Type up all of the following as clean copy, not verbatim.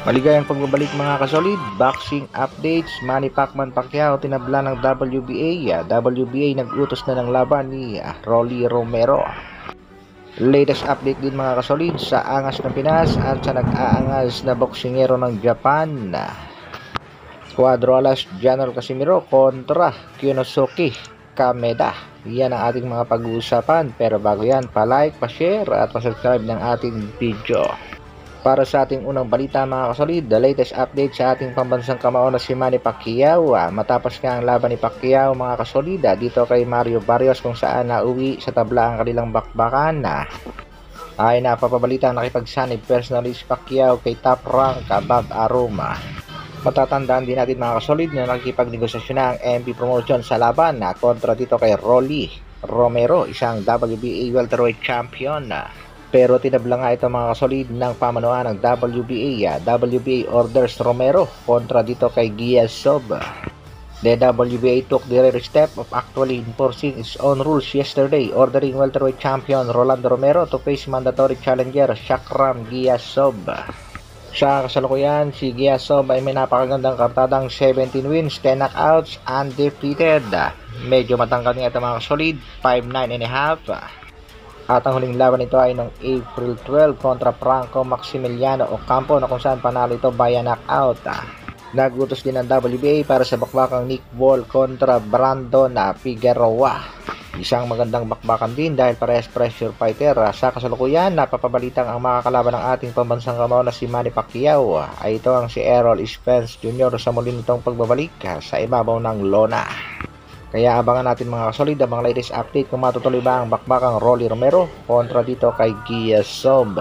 Maligayang pagbabalik mga kasolid, boxing updates, Manny Pacman Pacquiao tinabla ng WBA. WBA nag-utos na ng laban ni Rolly Romero. Latest update din mga kasolid sa angas ng Pinas at sa nag-aangas na boksingero ng Japan. Cuadro Alas General Casimiro kontra Kyonosuke Kameda. Yan ang ating mga pag-uusapan, pero bago yan, pa-like, pa-share at pa-subscribe ng ating video. Para sa ating unang balita mga kasolid, the latest update sa ating pambansang kamao na si Manny Pacquiao. Matapos nga ang laban ni Pacquiao mga kasolid dito kay Mario Barrios kung saan nauwi sa tabla ang kanilang bakbakan, ay napapabalita nakipagsanib personally si Pacquiao kay top rank Bob Aruma. Matatandaan din natin mga kasolid na nakikipagnegosasyon na ang MP Promotion sa laban kontra dito kay Rolly Romero, isang WBA welterweight champion. Pero tinabla nga ito mga kasolid ng pamanuan ng WBA. WBA orders Romero kontra dito kay Giasov. The WBA took the rare step of actually enforcing its own rules yesterday, ordering welterweight champion Rolando Romero to face mandatory challenger Shakram Giasov. Sa kasalukuyan, si Giasov ay may napakagandang kartadang 17 wins, 10 knockouts, undefeated. Medyo matangkad nga ito mga kasolid, 5'9.5". At ang huling laban nito ay noong April 12 kontra Franco Maximiliano Ocampo na kung saan panalo ito via knockout. Nagutos din ng WBA para sa bakbakang Nick Ball kontra Brandon Figueroa. Isang magandang bakbakan din dahil parehas pressure fighter. Sa kasalukuyan, napapabalitang ang makakalaban ng ating pambansang kamao na si Manny Pacquiao ay ito ang si Errol Spence Jr. sa muli nitong pagbabalik sa ibabaw ng lona. Kaya abangan natin mga kasolid ang mga latest update kung matutuloy ba ang bakbakang Rolly Romero kontra dito kay Giasov.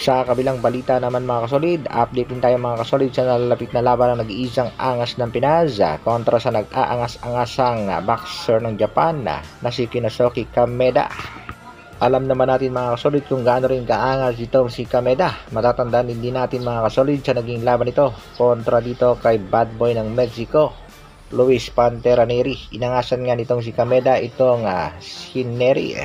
Sa kabilang balita naman mga kasolid, update din tayo mga kasolid sa nalalapit na laban ng nag-iisang angas ng Pinas kontra sa nag-aangas-angasang boxer ng Japan na si Kyonosuke Kameda. Alam naman natin mga kasolid kung gaano rin kaangas dito si Kameda. Matatandaan din natin mga kasolid sa naging laban ito kontra dito kay bad boy ng Mexico, Luis Pantera Neri. Inangasan nga nitong si Kameda itong si Neri.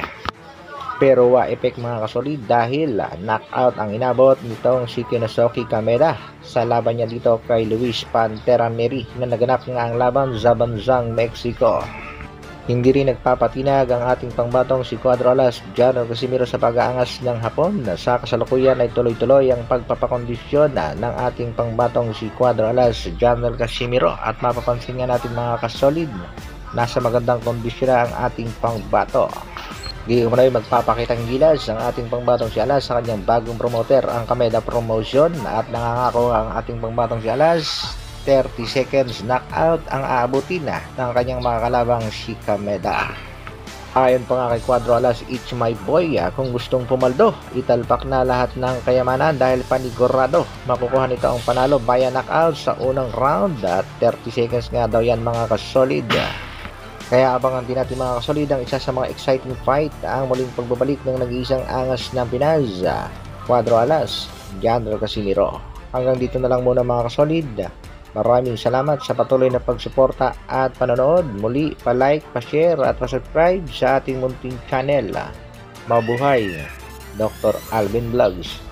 Pero effect mga kasolid dahil knockout ang inabot nitong si Kyonosuke Kameda sa laban niya dito kay Luis Pantera Neri na naganap nga ang laban sa bansang Mexico. Hindi rin nagpapatinag ang ating pangbatong si Cuadro Alas General Casimiro sa pag-aangas ng Hapon. Sa kasalukuyan ay tuloy-tuloy ang pagpapakondisyon ng ating pangbatong si Cuadro Alas General Casimiro at mapapansin nga natin mga kasolid, nasa magandang kondisyon na ang ating pangbato. Di umano'y magpapakitang gilas ang ating pangbatong si Alas sa kanyang bagong promoter, ang Kameda Promotion, at nangangako ang ating pangbatong si Alas 30 seconds knockout ang aabutin ng kanyang mga kalabang si Kameda. Ayon pa nga kay Cuadro Alas, it's my boy, kung gustong pumaldo, italpak na lahat ng kayamanan dahil panigurado makukuha nito ang panalo via knockout sa unang round at 30 seconds nga daw yan mga kasolid. Kaya abangan din natin mga kasolid ang isa sa mga exciting fight, ang muling pagbabalik ng nag-iisang angas ng Pinas, Cuadro Alas General Casimiro. Hanggang dito na lang muna mga kasolid. Maraming salamat sa patuloy na pagsuporta at panonood. Muli, pa-like, pa-share at pa-subscribe sa ating munting channel. Mabuhay, Dr. Alvin Vlogs.